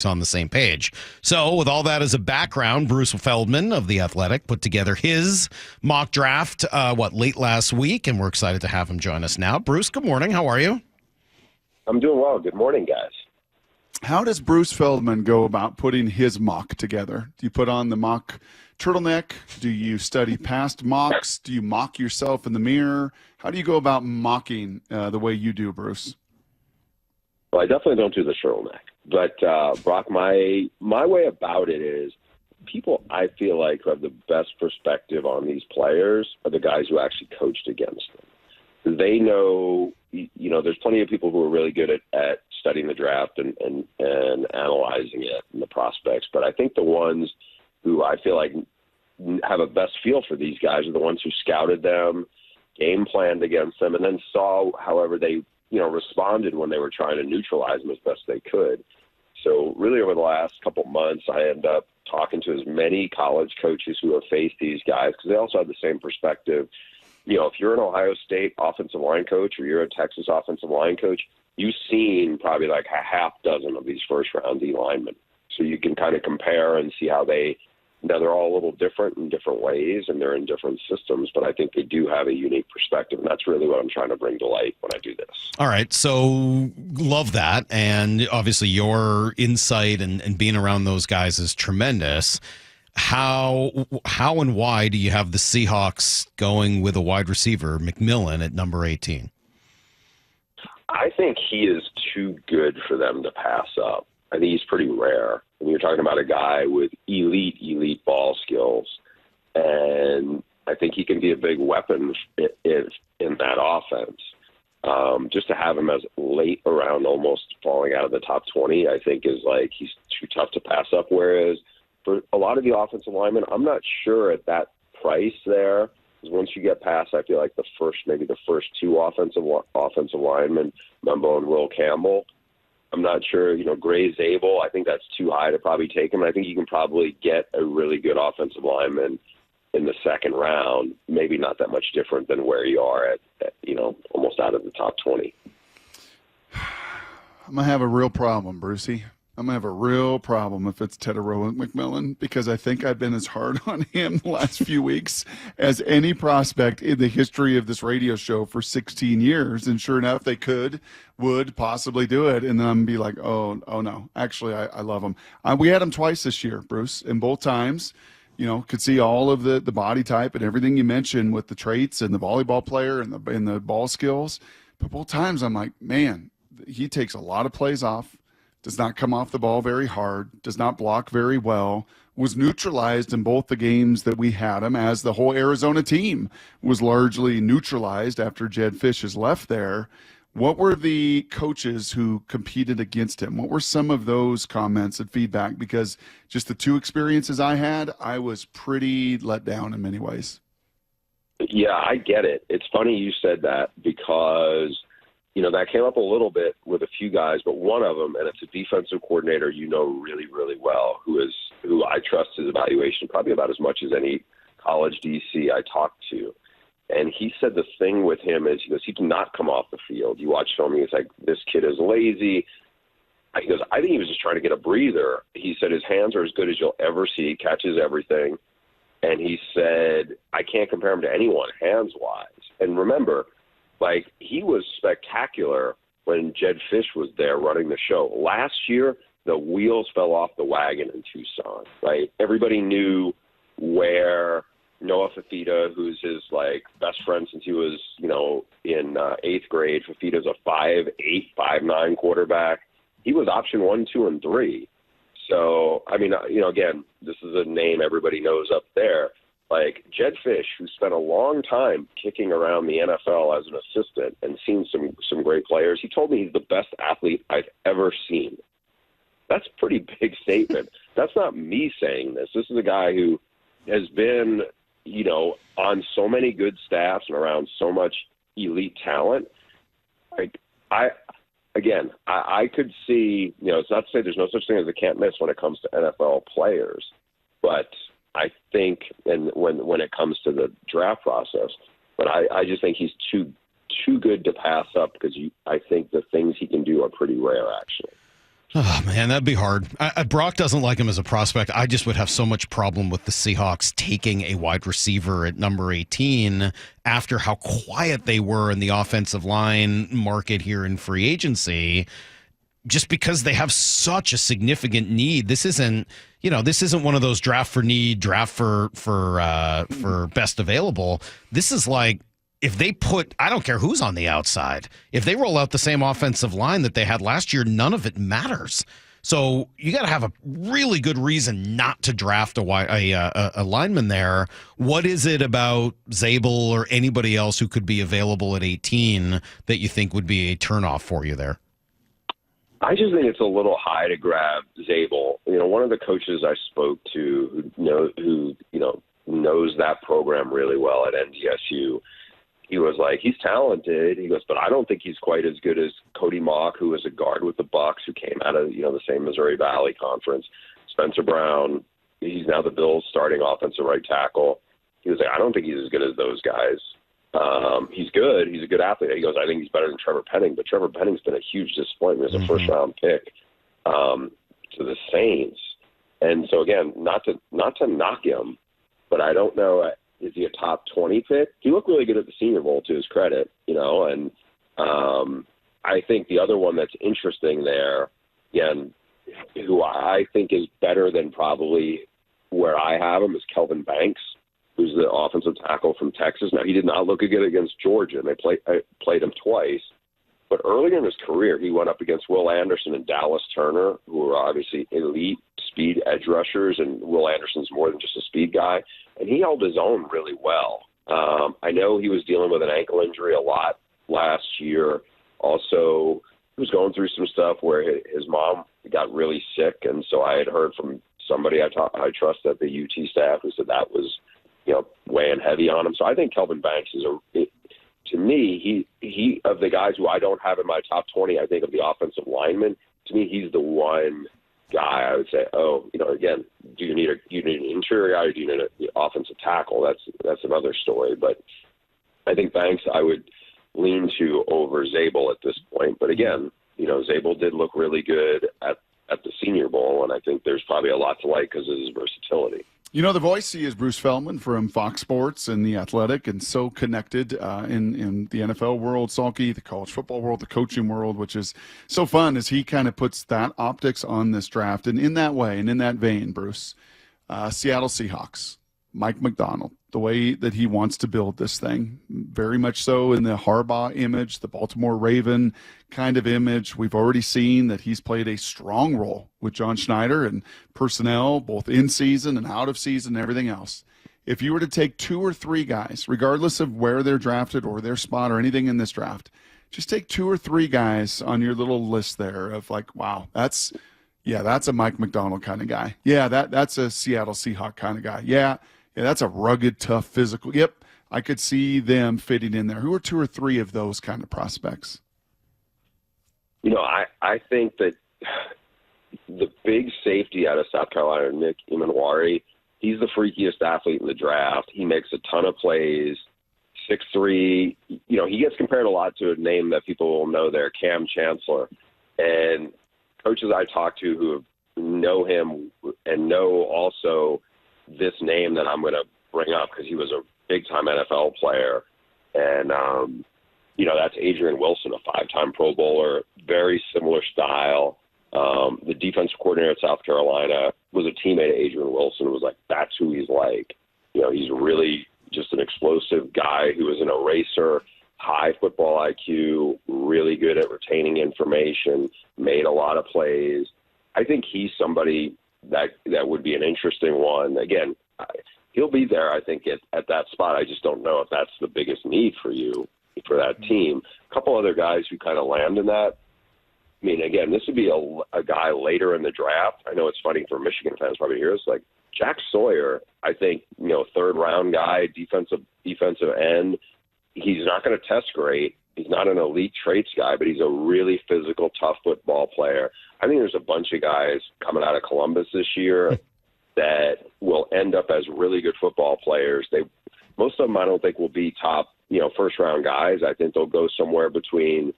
on the same page. So with all that as a background, Bruce Feldman of The Athletic put together his mock draft, late last week, and we're excited to have him join us now. Bruce, good morning. How are you? I'm doing well. Good morning, guys. How does Bruce Feldman go about putting his mock together? Do you put on the mock turtleneck? Do you study past mocks? Do you mock yourself in the mirror? How do you go about mocking the way you do, Bruce? Well, I definitely don't do the turtleneck. But, Brock, my way about it is people I feel like who have the best perspective on these players are the guys who actually coached against them. They know, there's plenty of people who are really good at studying the draft and analyzing it and the prospects. But I think the ones who I feel like have a best feel for these guys are the ones who scouted them, game planned against them, and then saw however they responded when they were trying to neutralize them as best they could. So really over the last couple months, I end up talking to as many college coaches who have faced these guys because they also have the same perspective. If you're an Ohio State offensive line coach or you're a Texas offensive line coach, you've seen probably like a half dozen of these first-round D linemen. So you can kind of compare and see how they're all a little different in different ways, and they're in different systems, but I think they do have a unique perspective, and that's really what I'm trying to bring to light when I do this. All right, so love that, and obviously your insight and being around those guys is tremendous. How and why do you have the Seahawks going with a wide receiver, McMillan, at number 18? I think he is too good for them to pass up. I think he's pretty rare. And you're talking about a guy with elite ball skills. And I think he can be a big weapon in that offense. Just to have him as late around almost falling out of the top 20, I think is like he's too tough to pass up. Whereas for a lot of the offensive linemen, I'm not sure at that price there. Because once you get past, I feel like the first two offensive linemen, Membo and Will Campbell, I'm not sure, Gray Zabel, I think that's too high to probably take him. I think you can probably get a really good offensive lineman in the second round, maybe not that much different than where you are at almost out of the top 20. I'm going to have a real problem, Brucey. I'm going to have a real problem if it's Tetairoa McMillan, because I think I've been as hard on him the last few weeks as any prospect in the history of this radio show for 16 years. And sure enough, they would possibly do it. And then I'm going to be like, oh no, actually, I love him. We had him twice this year, Bruce, and both times, could see all of the body type and everything you mentioned with the traits and the volleyball player and the ball skills. But both times I'm like, man, he takes a lot of plays off. Does not come off the ball very hard, does not block very well, was neutralized in both the games that we had him, as the whole Arizona team was largely neutralized after Jedd Fisch has left there. What were the coaches who competed against him? What were some of those comments and feedback? Because just the two experiences I had, I was pretty let down in many ways. Yeah, I get it. It's funny you said that because that came up a little bit with a few guys, but one of them, and it's a defensive coordinator really, really well, who I trust his evaluation probably about as much as any college DC I talked to. And he said the thing with him is, he cannot come off the field. You watch film, he's like, this kid is lazy. He goes, I think he was just trying to get a breather. He said his hands are as good as you'll ever see, catches everything. And he said, I can't compare him to anyone hands-wise. And remember, he was spectacular when Jedd Fisch was there running the show. Last year, the wheels fell off the wagon in Tucson, right? Everybody knew where Noah Fifita, who's his, best friend since he was, in 8th grade. Fifita's a 5'8", 5'9" quarterback. He was option 1, 2, and 3. So, again, this is a name everybody knows up there. Jedd Fisch, who spent a long time kicking around the NFL as an assistant and seen some great players, he told me he's the best athlete I've ever seen. That's a pretty big statement. That's not me saying this. This is a guy who has been, on so many good staffs and around so much elite talent. I could see, it's not to say there's no such thing as a can't miss when it comes to NFL players, but I think, and when it comes to the draft process, but I just think he's too good to pass up because I think the things he can do are pretty rare, actually. Oh, man, that'd be hard. Brock doesn't like him as a prospect. I just would have so much problem with the Seahawks taking a wide receiver at number 18 after how quiet they were in the offensive line market here in free agency, just because they have such a significant need. This isn't one of those draft for need, draft for best available. This is like, if they put, I don't care who's on the outside, if they roll out the same offensive line that they had last year, none of it matters. So you got to have a really good reason not to draft a lineman there. What is it about Zabel or anybody else who could be available at 18 that you think would be a turnoff for you there? I just think it's a little high to grab Zabel. One of the coaches I spoke to who knows that program really well at NDSU, he was like, he's talented. He goes, but I don't think he's quite as good as Cody Mock, who was a guard with the Bucks, who came out of the same Missouri Valley Conference. Spencer Brown, he's now the Bills' starting offensive right tackle. He was like, I don't think he's as good as those guys. He's good. He's a good athlete. He goes, I think he's better than Trevor Penning, but Trevor Penning's been a huge disappointment as a first-round pick to the Saints. And so again, not to knock him, but I don't know. Is he a top 20 pick? He looked really good at the Senior Bowl, to his credit, and I think the other one that's interesting there, again, who I think is better than probably where I have him, is Kelvin Banks, who's the offensive tackle from Texas. Now, he did not look good against Georgia, and they played him twice. But earlier in his career, he went up against Will Anderson and Dallas Turner, who are obviously elite speed edge rushers, and Will Anderson's more than just a speed guy. And he held his own really well. I know he was dealing with an ankle injury a lot last year. Also, he was going through some stuff where his mom got really sick, and so I had heard from somebody I trust at the UT staff who said that was weighing heavy on him. So I think Kelvin Banks is to me, he of the guys who I don't have in my top 20, I think of the offensive linemen, to me, he's the one guy I would say, again, do you need an interior guy or do you need an offensive tackle? That's another story. But I think Banks I would lean to over Zabel at this point. But again, Zabel did look really good at the Senior Bowl, and I think there's probably a lot to like because of his versatility. The voice, he is Bruce Feldman from Fox Sports and The Athletic, and so connected in the NFL world, Salky, the college football world, the coaching world, which is so fun as he kind of puts that optics on this draft. And in that way, and in that vein, Bruce, Seattle Seahawks, Mike Macdonald, the way that he wants to build this thing, very much so in the Harbaugh image, the Baltimore Raven kind of image. We've already seen that he's played a strong role with John Schneider and personnel, both in season and out of season and everything else. If you were to take 2 or 3 guys, regardless of where they're drafted or their spot or anything in this draft, just take 2 or 3 guys on your little list there of like, wow, that's a Mike Macdonald kind of guy. Yeah, that's a Seattle Seahawk kind of guy. Yeah, that's a rugged, tough, physical. Yep, I could see them fitting in there. Who are 2 or 3 of those kind of prospects? I think that the big safety out of South Carolina, Nick Imanwari, he's the freakiest athlete in the draft. He makes a ton of plays, 6'3". He gets compared a lot to a name that people will know there, Cam Chancellor. And coaches I talk to who know him and know also this name that I'm going to bring up because he was a big-time NFL player. And, that's Adrian Wilson, a 5-time Pro Bowler, very similar style. The defensive coordinator at South Carolina was a teammate of Adrian Wilson. It was like, that's who he's like. He's really just an explosive guy who is an eraser, high football IQ, really good at retaining information, made a lot of plays. I think he's somebody that would be an interesting one. Again, he'll be there, I think, at that spot. I just don't know if that's the biggest need for you, for that team. A couple other guys who kind of land in that. I mean, again, this would be a guy later in the draft. I know it's funny for Michigan fans probably to hear this. Like Jack Sawyer, I think, 3rd-round guy, defensive end. He's not going to test great. He's not an elite traits guy, but he's a really physical, tough football player. I think there's a bunch of guys coming out of Columbus this year that will end up as really good football players. Most of them I don't think will be top, first-round guys. I think they'll go somewhere between,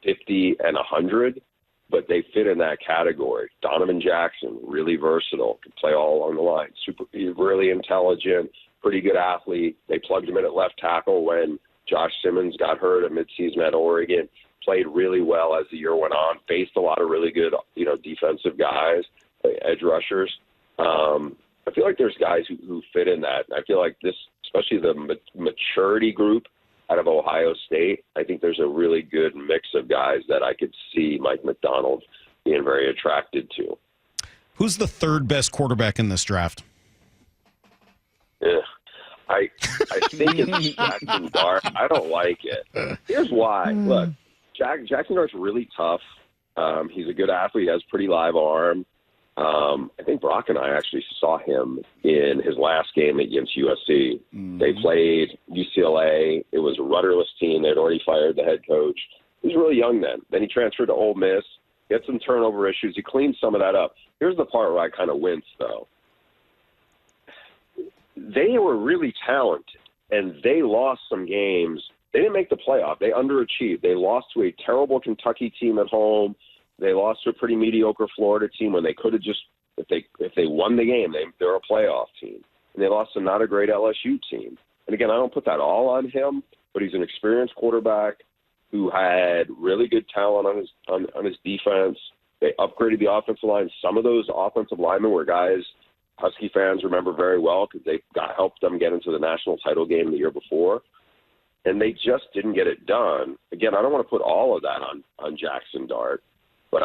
50 and 100. but they fit in that category. Donovan Jackson, really versatile, can play all along the line, really intelligent, pretty good athlete. They plugged him in at left tackle when Josh Simmons got hurt at midseason at Oregon, played really well as the year went on, faced a lot of really good, defensive guys, edge rushers. I feel like there's guys who fit in that. I feel like this, especially the maturity group out of Ohio State, I think there's a really good mix of guys that I could see Mike McDonald being very attracted to. Who's the third best quarterback in this draft? Yeah. I think it's Jackson Dart. I don't like it. Here's why. Look, Jackson Dart's really tough. He's a good athlete. He has a pretty live arm. I think Brock and I actually saw him in his last game against USC. They played UCLA. It was a rudderless team. They'd already fired the head coach. He was really young then. Then he transferred to Ole Miss. He had some turnover issues. He cleaned some of that up. Here's the part where I kind of wince, though. They were really talented, and they lost some games. They didn't make the playoff. They underachieved. They lost to a terrible Kentucky team at home. They lost to a pretty mediocre Florida team when they could have just, if they won the game, they're a playoff team. And they lost to not a great LSU team. And again, I don't put that all on him, but he's an experienced quarterback who had really good talent on his defense. They upgraded the offensive line. Some of those offensive linemen were guys Husky fans remember very well because they helped them get into the national title game the year before. And they just didn't get it done. Again, I don't want to put all of that on Jackson Dart. But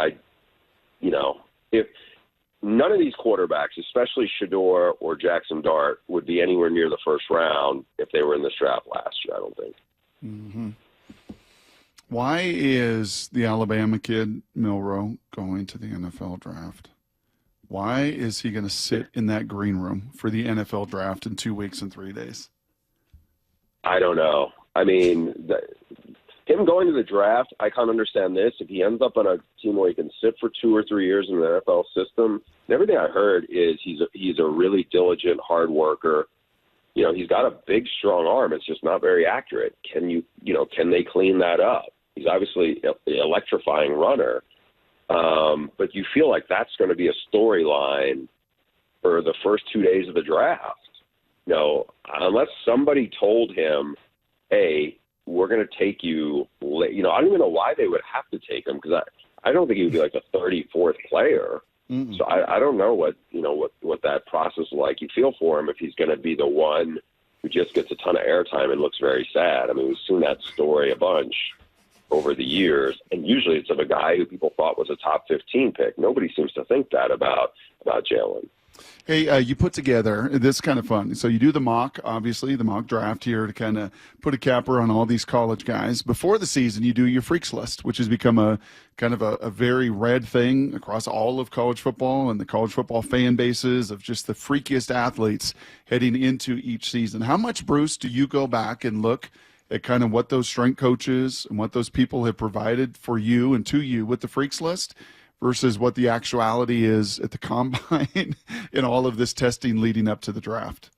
if none of these quarterbacks, especially Shedeur or Jackson Dart, would be anywhere near the first round if they were in this draft last year, I don't think. Mm-hmm. Why is the Alabama kid, Milroe, going to the NFL draft? Why is he going to sit in that green room for the NFL draft in 2 weeks and 3 days? I don't know. I mean, him going to the draft, I can't understand this. If he ends up on a team where he can sit for 2 or 3 years in the NFL system, and everything I heard is he's a really diligent, hard worker. He's got a big, strong arm. It's just not very accurate. Can they clean that up? He's obviously an electrifying runner, but you feel like that's going to be a storyline for the first 2 days of the draft. Unless somebody told him, hey, we're going to take you late. I don't even know why they would have to take him because I don't think he would be like a 34th player. Mm-hmm. So I don't know what that process is like. You feel for him if he's going to be the one who just gets a ton of airtime and looks very sad. I mean, we've seen that story a bunch over the years, and usually it's of a guy who people thought was a top 15 pick. Nobody seems to think that about Jalen. Hey, you put together, this is kind of fun. So you do the mock, obviously, the mock draft here to kind of put a capper on all these college guys. Before the season, you do your freaks list, which has become a kind of a very red thing across all of college football and the college football fan bases of just the freakiest athletes heading into each season. How much, Bruce, do you go back and look at kind of what those strength coaches and what those people have provided for you and to you with the freaks list versus what the actuality is at the combine in all of this testing leading up to the draft?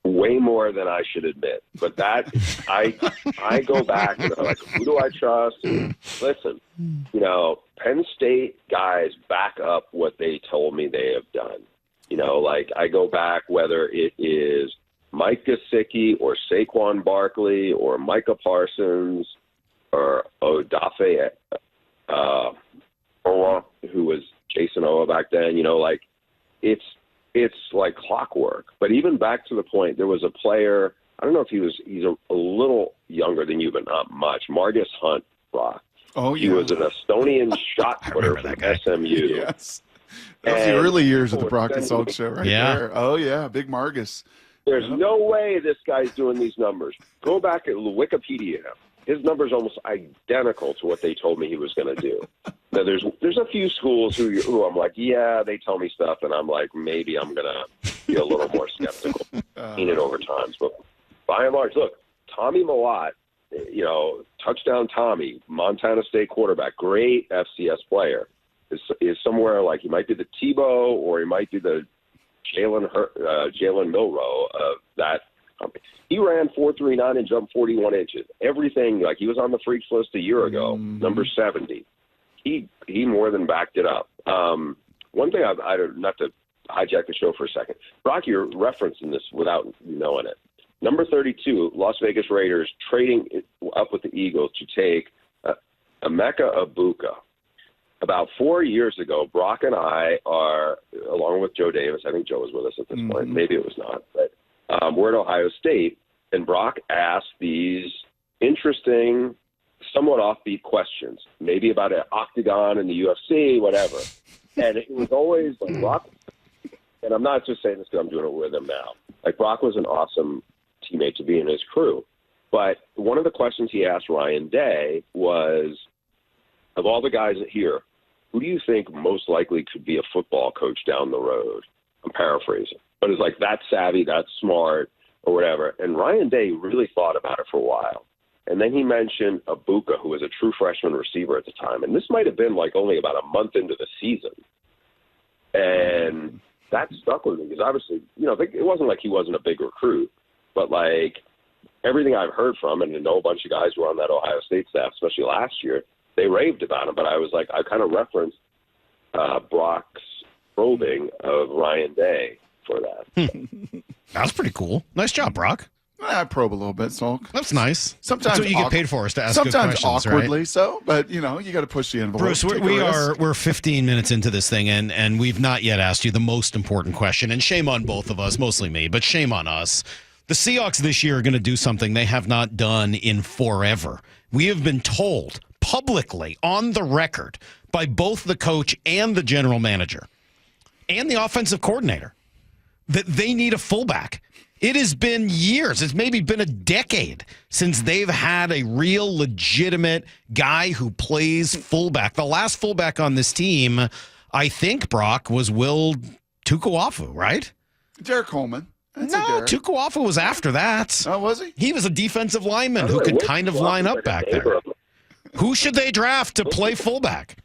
Way more than I should admit. But that, I go back and I'm like, who do I trust? Listen, Penn State guys back up what they told me they have done. I go back whether it is Mike Gesicki or Saquon Barkley or Micah Parsons or Odafe Owa, who was Jason Owa back then, it's like clockwork. But even back to the point, there was a player, I don't know if he's a little younger than you, but not much, Margus Hunt, Brock. Oh, yeah. He was an Estonian shot putter from SMU. Yes. That was the early years of the Brock Salk Show right there. Oh, yeah, big Margus. There's no way this guy's doing these numbers. Go back and Wikipedia him. His number's almost identical to what they told me he was going to do. Now, there's a few schools who I'm like, yeah, they tell me stuff, and I'm like, maybe I'm going to be a little more skeptical. Seen it over times. But by and large, look, Tommy Millott, touchdown Tommy, Montana State quarterback, great FCS player, is somewhere like he might be the Tebow or he might be the Jalen Milroe of that company. He ran 4.39 and jumped 41 inches. Everything, like he was on the freaks list a year ago, number 70. he more than backed it up. One thing I don't, not to hijack the show for a second, Brock, you're referencing this without knowing it. Number 32, Las Vegas Raiders trading up with the Eagles to take Emeka Egbuka. About 4 years ago, Brock and I are, along with Joe Davis, I think Joe was with us at this point, maybe it was not, but we're at Ohio State, and Brock asked these interesting, somewhat offbeat questions, maybe about an octagon in the UFC, whatever. And it was always like Brock, and I'm not just saying this because I'm doing it with him now. Like, Brock was an awesome teammate to be in his crew. But one of the questions he asked Ryan Day was, of all the guys here, who do you think most likely could be a football coach down the road? I'm paraphrasing. But it's like, that's savvy, that's smart, or whatever. And Ryan Day really thought about it for a while. And then he mentioned Egbuka, who was a true freshman receiver at the time. And this might have been like only about a month into the season. And that stuck with me because obviously, you know, it wasn't like he wasn't a big recruit. But like everything I've heard from, and I know a bunch of guys who were on that Ohio State staff, especially last year, they raved about him. But I was like, I kind of referenced Brock's probing of Ryan Day for that. That was pretty cool. Nice job, Brock. I probe a little bit, Salk. That's nice. Sometimes that's what you get paid for, is to ask good questions, sometimes awkwardly right? so, but you know, you got to push the envelope. Bruce, we're 15 minutes into this thing, and we've not yet asked you the most important question. And shame on both of us, mostly me, but shame on us. The Seahawks this year are going to do something they have not done in forever. We have been told publicly on the record by both the coach and the general manager and the offensive coordinator that they need a fullback. It has been years. It's maybe been a decade since they've had a real legitimate guy who plays fullback. The last fullback on this team, I think, Brock, was Will Tukuafu, right? Derek Coleman. Tukuafu was after that. Oh, was he? He was a defensive lineman who could kind of line up back there. Who should they draft to play fullback?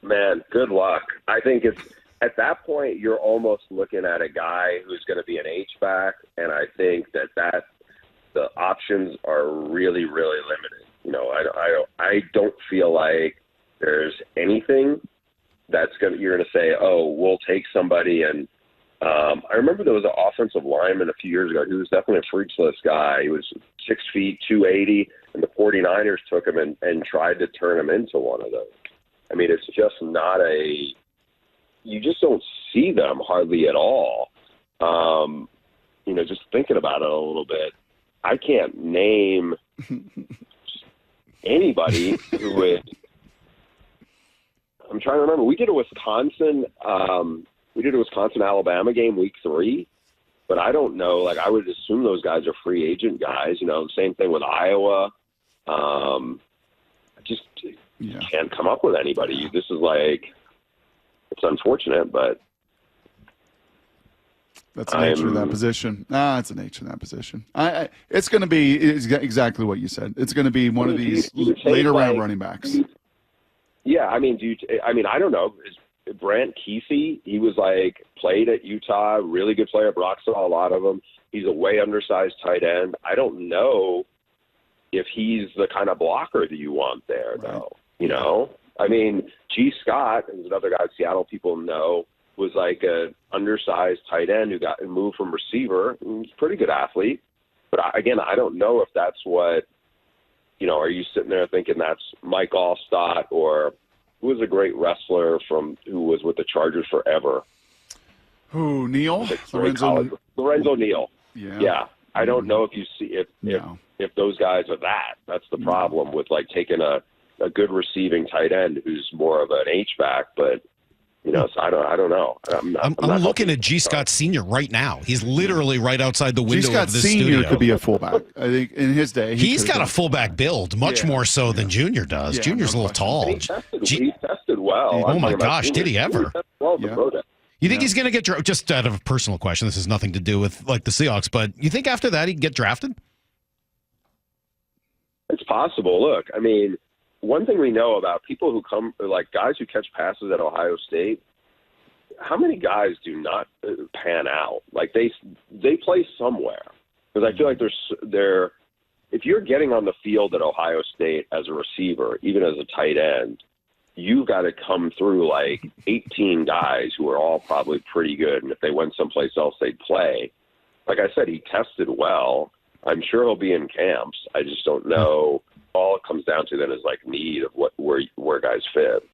Man, good luck. I think it's at that point you're almost looking at a guy who's going to be an H-back, and I think that the options are really, really limited. You know, I don't feel like there's anything you're going to say, oh, we'll take somebody. And I remember there was an offensive lineman a few years ago. He was definitely a freaks list guy. He was 6 feet, 280, and the 49ers took him and tried to turn him into one of those. I mean, it's just not you just don't see them hardly at all. You know, just thinking about it a little bit, I can't name anybody who would. I'm trying to remember. We did a Wisconsin-Alabama game week 3, but I don't know. Like, I would assume those guys are free agent guys. You know, same thing with Iowa. Can't come up with anybody. This is like, it's unfortunate, but that's the nature of that position. It's the nature of that position. It's going to be exactly what you said. It's going to be one of these later round running backs. Yeah, I mean, I don't know. Brant Kesey, he was like played at Utah, really good player. Brock saw a lot of him. He's a way undersized tight end. I don't know if he's the kind of blocker that you want there, though. You know, I mean, G. Scott, who's another guy Seattle people know, was like an undersized tight end who got moved from receiver. He's a pretty good athlete. But again, I don't know if that's what, you know, are you sitting there thinking that's Mike Allstott, or who was a great wrestler who was with the Chargers forever? Who, Neal? Lorenzo Neal. Yeah. I don't know if you see if those guys are that. That's the problem with like taking a good receiving tight end who's more of an H-back, but you know, so I don't know. I'm looking at G. Scott Sr. right now. He's literally right outside the window of this studio. G. Scott Sr. could be a fullback. I think in his day. He's got a fullback build, much more so than Junior does. Junior's a little tall. He tested well. Oh, my gosh, did he ever? You think Yeah. he's going to get drafted? Just out of a personal question, this has nothing to do with like the Seahawks, but you think after that he'd get drafted? It's possible. Look, I mean, one thing we know about people who come, like guys who catch passes at Ohio State, how many guys do not pan out? Like they play somewhere, because I feel like if you're getting on the field at Ohio State as a receiver, even as a tight end, you've got to come through like 18 guys who are all probably pretty good. And if they went someplace else, they'd play. Like I said, he tested well. I'm sure he'll be in camps. I just don't know. All it comes down to then is like need of where guys fit.